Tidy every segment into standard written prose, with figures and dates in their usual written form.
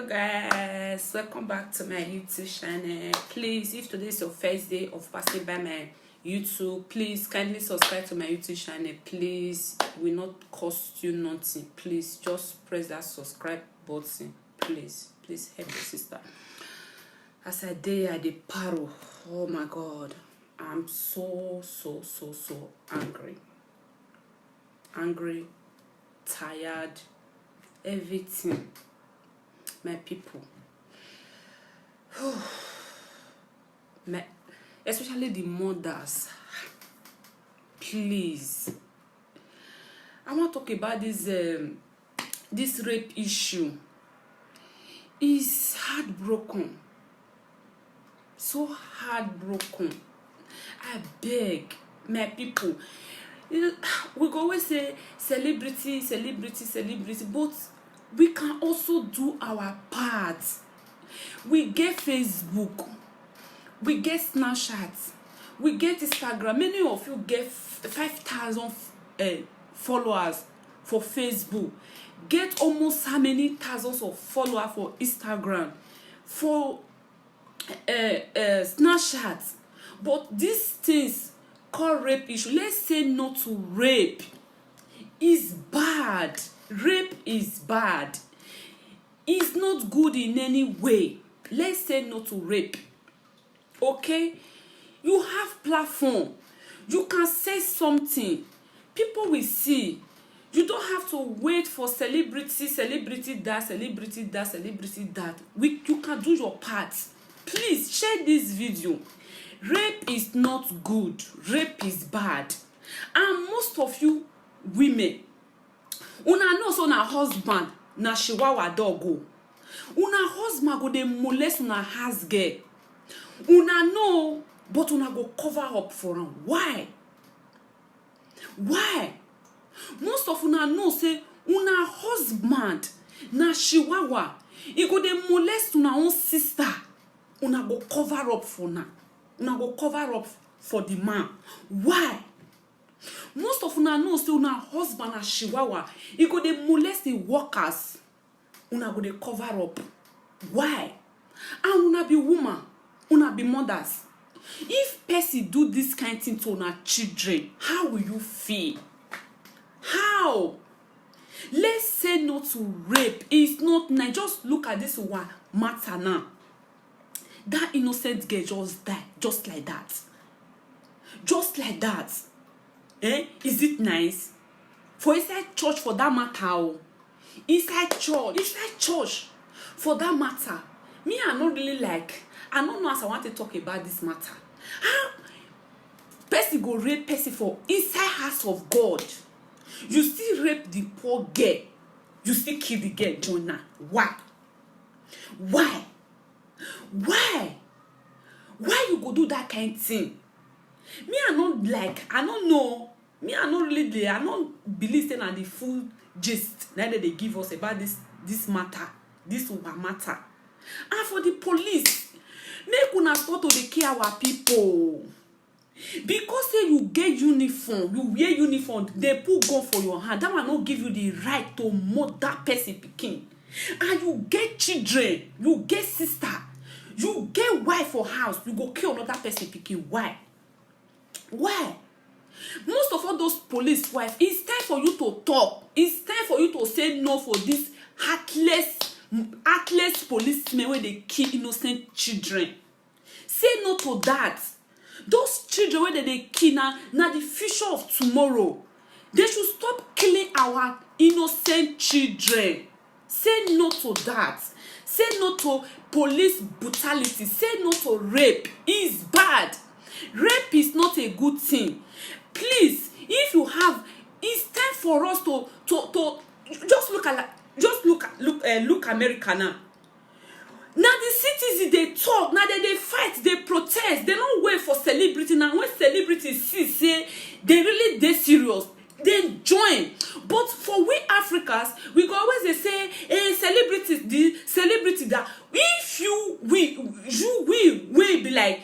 Hello guys, welcome back to my YouTube channel. Please, if today is your first day of passing by my YouTube, please kindly subscribe to my YouTube channel. Please, it will not cost you nothing. Please just press that subscribe button. Please help your sister. As I dey at the paro, oh my god, I'm so angry, tired, everything. My people, especially the mothers, please, I want to talk about this rape issue. It's heartbroken, so heartbroken. I beg my people, we go always say celebrity, but we can also do our part. We get Facebook, we get Snapchat, we get Instagram. Many of you get 5,000 followers for Facebook. Get almost how many thousands of followers for Instagram, for Snapchat. But these things called rape issue, let's say no to rape. Is bad. Rape is bad. It's not good in any way. Let's say no to rape. Okay? You have platform. You can say something. People will see. You don't have to wait for celebrity that. You can do your part. Please share this video. Rape is not good. Rape is bad. And most of you women, una know so na husband na chihuahua dog go. Una husband go dey molest una house girl. Una know, but una go cover up for am. Why? Most of una know say una husband na chihuahua. He go dey molest una own sister. Una go cover up for una. Una go cover up for the man. Why? Most of una know say una husband na chihuahua. He go dey molest the workers. Una go dey cover up. Why? And una be woman. Una be mothers. If person do this kind thing to una children, how will you feel? How? Let's say no to rape. It's not nice. Just look at this one matter now. That innocent girl just died. Just like that. Just like that. Is it nice? For inside church for that matter. Inside church for that matter. Me, I not really like. I don't know as I want to talk about this matter. How person go rape person for inside house of God? You still rape the poor girl. You still kill the girl, Jonah. Why? Why you go do that kind of thing? Me, I don't like. I don't know. Me, I not really there. I don't believe in the full gist that they give us about this matter, this matter. And for the police, make una start to dey care our people. Because say you get uniform, you wear uniform, they put gun for your hand. That will not give you the right to murder person pikin. And you get children, you get sister, you get wife for house, you go kill another person pikin. Why? Most of all those police wife, it's time for you to talk. It's time for you to say no for this heartless policemen where they kill innocent children. Say no to that. Those children where they kill now the future of tomorrow. They should stop killing our innocent children. Say no to that. Say no to police brutality. Say no to rape. It's bad. Rape is not a good thing. Please, if you have, it's time for us to look America now. Now the citizens they talk, now they fight, they protest, they don't wait for celebrity. Now when celebrities say they really they serious, they join. But for we Africans, we go always say, celebrities, the celebrity that if you be like,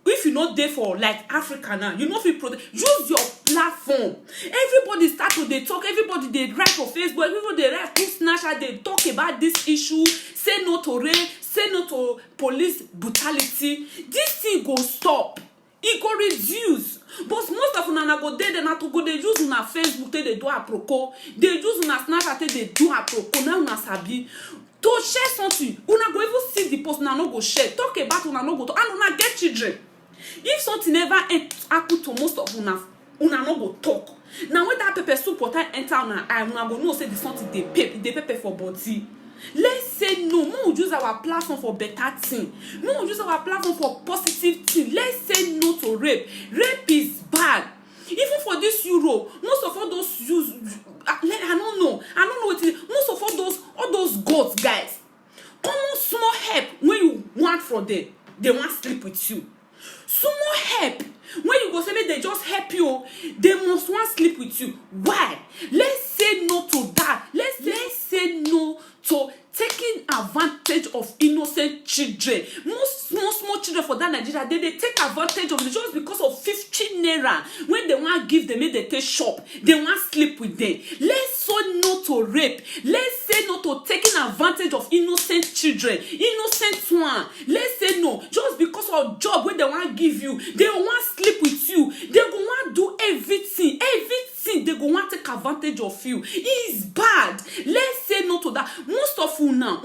if you not there for like Africa now. You know if you use your platform. Everybody start to they talk, everybody they write for Facebook, everybody they write to Snapchat, they talk about this issue, say no to rape, say no to police brutality. This thing go stop. It go reduce. But most of una go there, then to go they use una Facebook, they do apropos, they use una Snapchat, they do apropos, now una sabi. To share something, una go even see the post, una no go share. Talk about una no go talk, and una get children. If something never happen to most of una no go talk. Now when that pepper soup water enter una eye, una go know say the something they pepper for body. Let's say no. We use our platform for better thing. We use our platform for positive thing. Let's say no to rape. Rape is bad. Even for this Europe, most of all those I don't know what it is. Most of all those gods, guys, common small help when you want from them, they want sleep with you. Small help when you go say they just help you, they must want sleep with you. Why? Let's say no to that. Let's say no to taking advantage of innocent children. Most small children for that Nigeria, they take advantage of it just because of 15 naira. When they want give them, they take shop. They want sleep with them. Let's say no to rape. Let's say no to taking advantage of innocent children. Innocent one. Let's say no. Just because of job when they want give you, they want sleep with you. They go want do everything. They go want take advantage of you. It's bad. Let's say no to that. Most of una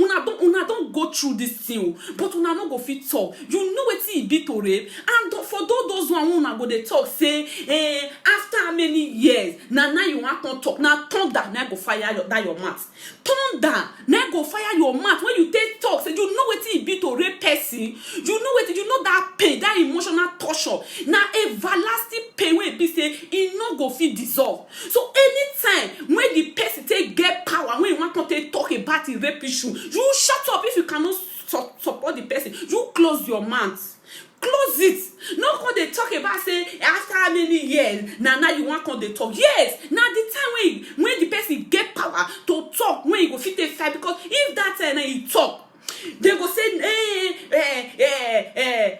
don't go through this thing, but una no go fit talk. You know what it be to rape, and for those one una go they talk say, after how many years now you want to talk. Now thunder now go fire your mouth. Thunder now go fire your mouth when you take talk. Say you know what it be to rape person. You know that pain, that emotional torture. Now everlasting pain when it be say it no go fit dissolve. So anytime when the person take get power, when you want to take talk about the rape issue, you shut up. If you cannot support the person, you close your mouth. Close it. Not when they talk about say after how many years now you want to they talk. Yes, now the time when the person get power to talk, when you go fit a fight, because if that time you talk, they go say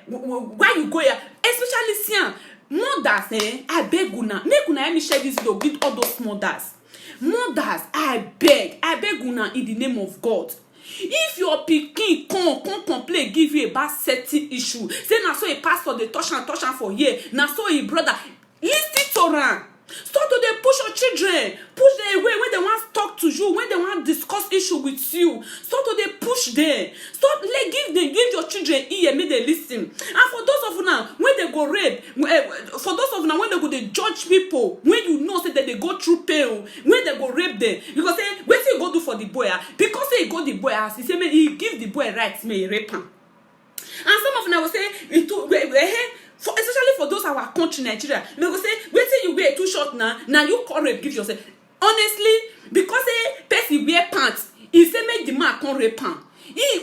why you go here, especially see mothers, I beg una, make una help me share this video with all those mothers. Mothers, I beg una in the name of God. If your pikin come complain, give you about certain issue, say na so a pastor they touch am for year, na so a brother, listen to am. Start to they push your children, push them away when they want to talk to you, when they want to discuss issue with you. Start to they push them. Start give your children ear, make they listen. And for those of you now, when they go rape, for those of you now when they go they judge people, when you know say that they go through pain, when they go rape them, because say what you go do for the boy, because say he go the boy house, he say he give the boy rights, may he rape him. And some of them will say especially for those our country Nigeria, they go say wait till you wear too short now you call rape give yourself. Honestly, because a person wear pants, he say make the man come rape am.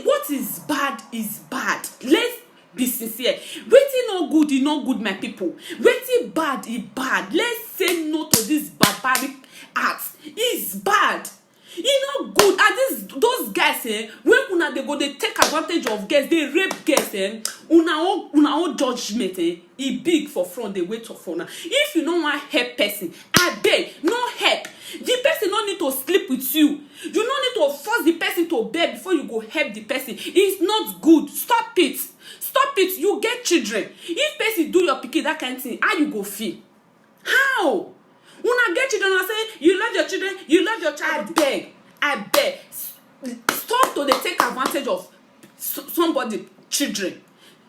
What is bad is bad. Let's be sincere. Waiting no good is not good, my people. Waiting bad is bad. Let's say no to this barbaric acts. It's bad. It's not good. And those guys, when una they go, they take advantage of girls, they rape girls, una own judgment, it big for front, they wait for front. If you don't want help person, I beg, no help. The person don't need to sleep with you. You don't need to force the person to beg before you go help the person. It's not good. Stop it. Stop it. You get children. If person do your pikin that kind of thing, how you go feel? How? Una get children and say you love your children, you love your child. I beg. Stop to they take advantage of somebody children.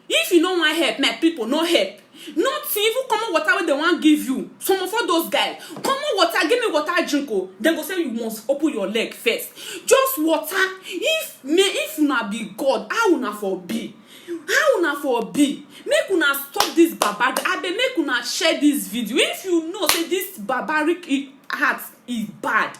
If you don't want help, my people, no help. Not even common water when they want give you. Some of all those guys, common water, give me water, drink. Then go say you must open your leg first. Just water. If una be God, how una for be? How una for be? Make una stop this barbaric. I beg make una share this video. If you know say this barbaric act is bad,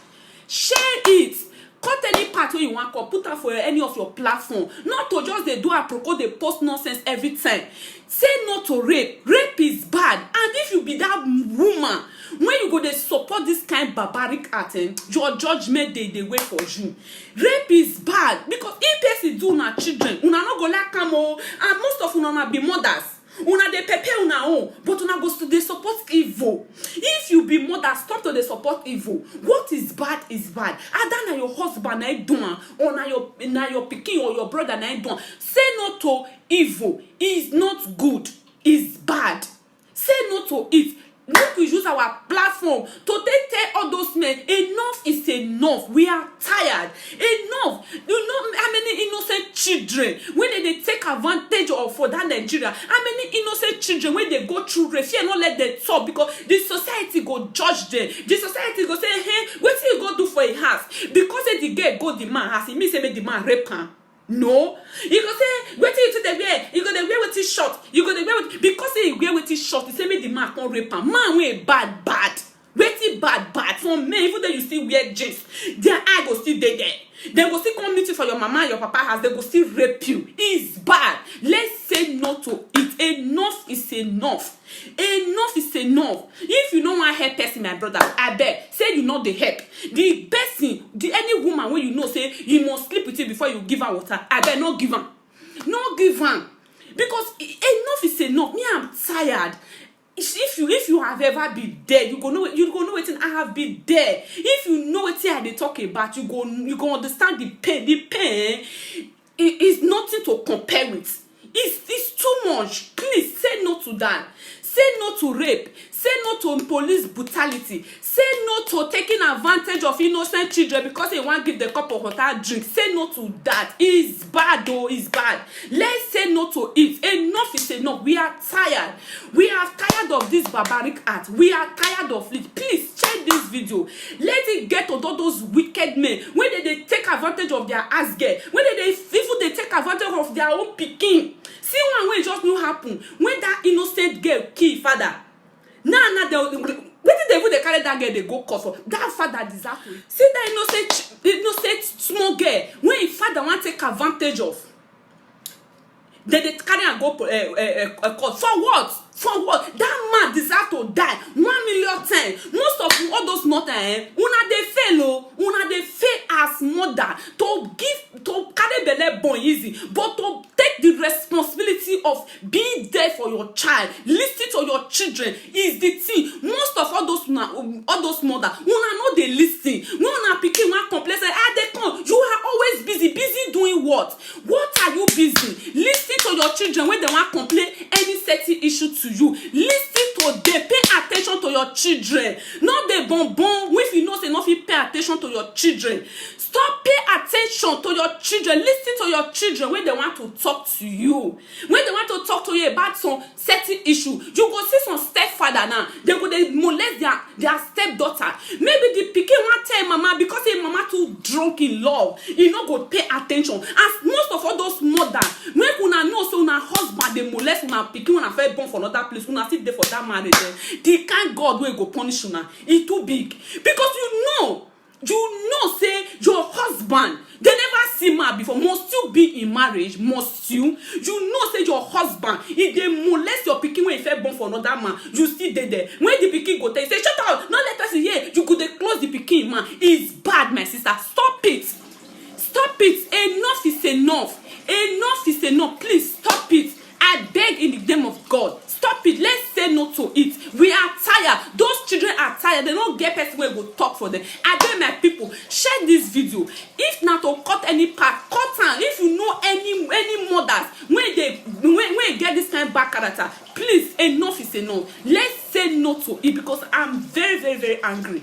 share it. Cut any part where you want to put her for any of your platform. Not to just they do a propos, they post nonsense every time. Say no to rape. Rape is bad. And if you be that woman, when you go they support this kind of barbaric act, your judgment they wait for you. Rape is bad because if person do una children, una no go like come, and most of una be mothers. Una dey prepare una own, but una go dey support evil. If you be mother, stop to dey support evil. What is bad is bad. Either na your husband na do am, or na your pikin or your brother na do am. Say no to evil. Is not good. Is bad. Say no to it. Make we use our platform to tell all those men, enough is enough. We are tired. Enough. You know how many innocent children when they take advantage of for that Nigeria? How many innocent children when they go through rape, fear not let them talk because the society go judge them. The society go say, hey, what you go do for a house? Because the girl go the man house, it means make the man rape her. No, you go say, wait till you the wear, you go the wear with his short, you go the wear with, because he wear with his short, the same way the man can't rape him. Man way bad. Wait till bad. From men, even though you still wear jeans, their eye go still there. They go still come meet you for your mama and your papa house, they go still rape you. It's bad. Let's say no to it. Enough is enough. Enough is enough. If you don't want help person, my brother, I beg, say you know the help. The best thing, any woman when you know say you must sleep with it before you give her water, I beg, no give her. No give her. Because enough is enough. Me, I'm tired. If you have ever been there, you go know what I have been there. If you know what I talk about, you go understand the pain. The pain is nothing to compare with. It's too much. Please say no to that. Say no to rape. Say no to police brutality. Say no to taking advantage of innocent children because they want to give the cup of water drink. Say no to that. It's bad though. It's bad. Let's say no to it. Enough is enough. We are tired. We are tired of this barbaric act. We are tired of it. Please check this video. Let it get to all those wicked men when they take advantage of their ass girl. When they take advantage of their own pikin. See one way just no happen when that innocent girl kill father. Now they carry that girl, they go court for that father deserve to. See that innocent small girl when his father want take advantage of. They carry and go court for what? For what? That man deserve to die 1 million times. Most of all those mothers, una they fail as mother to carry belle born easy, but to take the responsibility of being there for your child, listening to your children is the thing. Most of all those mothers, una know they listen. When una pikin one complain, say, they come. You are always busy doing what? What are you busy? Listening to your children when they want complain any certain issue to you. Listen to them. Pay attention to your children. Not the bonbon. If you know say not you pay attention to your children. Stop pay attention to your children. Listen to your children when they want to talk to you. When they want to talk to you about some certain issue. You go see some stepfather now. They molest their stepdaughter. Maybe the pikin want tell mama because his mama too drunk in love. You no go pay attention. As most of all those mothers, when una know so una husband they molest una pikin una first born for another place, una sit there for that marriage. The kind God will go punish una. It's too big. Because you know say your husband, they never see man before. Must you be in marriage? Must you know say your husband, if they molest your pikin when you first born for another man, you still there. When the pikin go tell you, say shut up, not let us see here. You could close the pikin, man. It's bad, my sister. Stop it. Enough is enough. Enough is enough. Please stop it. I beg in the name of God. Stop it. Let's say no to it. We are tired. Those children are tired. They don't get person where go talk for them. I beg my people, share this video. If not to cut any part, cut am. If you know any mothers when they get this kind of bad character, please, enough is enough. Let's say no to it because I'm very, very, very angry.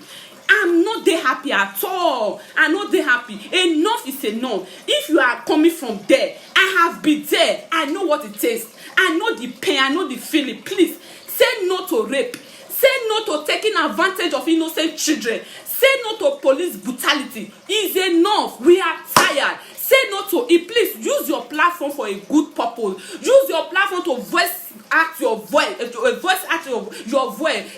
I'm not that happy at all. I'm not that happy. Enough is enough. If you are coming from there, I have been there. I know what it takes. I know the pain. I know the feeling. Please, say no to rape. Say no to taking advantage of innocent children. Say no to police brutality. It's enough. We are tired. Say no to it. Please use your platform for a good purpose. Use your platform to voice your voice.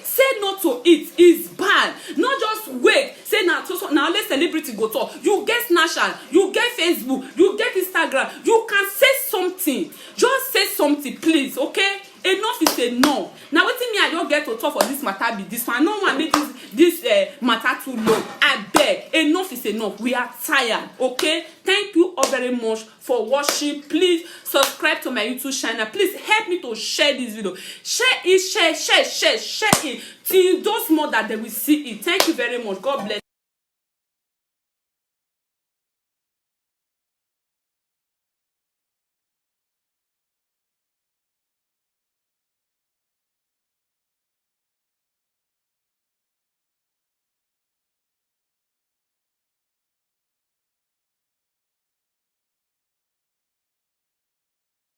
Say no to it. It's bad. Not just wait. Say now let celebrity go talk. You get Snapchat, you get Facebook, you get Instagram. You can say something. Just say something, please. Okay? Enough is enough. Now what me I don't get get to talk for this matter be this one. I no wan make this matter too long. I beg, enough is enough. We are tired. Okay, thank you all very much for watching. Please subscribe to my YouTube channel. Please help me to share this video. Share it, share it till those more that they will see it. Thank you very much. God bless.